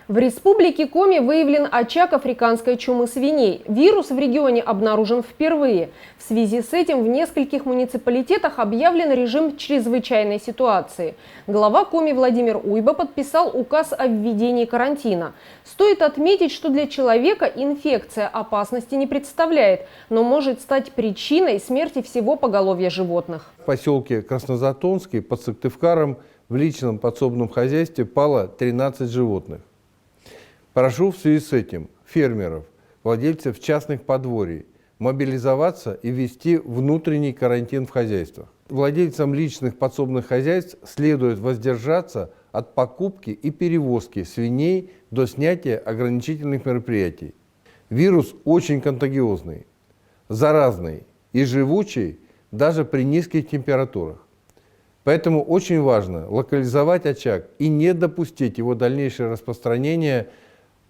В республике Коми выявлен очаг африканской чумы свиней. Вирус в регионе обнаружен впервые. В связи с этим в нескольких муниципалитетах объявлен режим чрезвычайной ситуации. Глава Коми Владимир Уйба подписал указ о введении карантина. Стоит отметить, что для человека инфекция опасности не представляет, но может стать причиной смерти всего поголовья животных. В поселке Краснозатонский под Сыктывкаром в личном подсобном хозяйстве пало 13 животных. Прошу в связи с этим фермеров, владельцев частных подворий мобилизоваться и ввести внутренний карантин в хозяйствах. Владельцам личных подсобных хозяйств следует воздержаться от покупки и перевозки свиней до снятия ограничительных мероприятий. Вирус очень контагиозный, заразный и живучий даже при низких температурах. Поэтому очень важно локализовать очаг и не допустить его дальнейшего распространения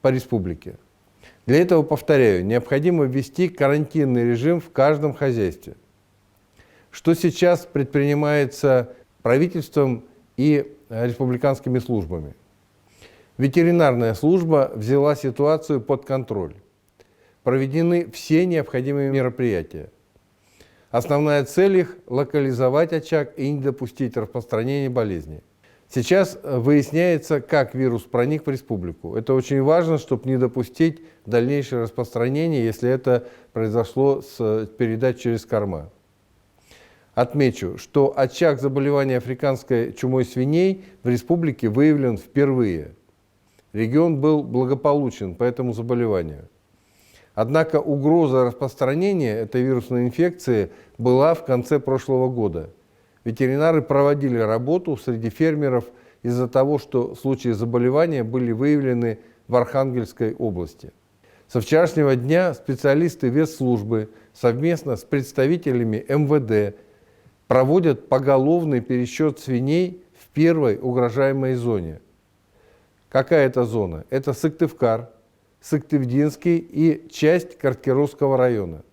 по республике. Для этого, повторяю, необходимо ввести карантинный режим в каждом хозяйстве. Что сейчас предпринимается правительством и республиканскими службами? Ветеринарная служба взяла ситуацию под контроль. Проведены все необходимые мероприятия. Основная цель их – локализовать очаг и не допустить распространения болезни. Сейчас выясняется, как вирус проник в республику. Это очень важно, чтобы не допустить дальнейшее распространение, если это произошло с передач через корма. Отмечу, что очаг заболевания африканской чумой свиней в республике выявлен впервые. Регион был благополучен по этому заболеванию. Однако угроза распространения этой вирусной инфекции была в конце прошлого года. Ветеринары проводили работу среди фермеров из-за того, что случаи заболевания были выявлены в Архангельской области. Со вчерашнего дня специалисты ветслужбы совместно с представителями МВД проводят поголовный пересчет свиней в первой угрожаемой зоне. Какая это зона? Это Сыктывкар, Сыктывдинский и часть Карткеросского района.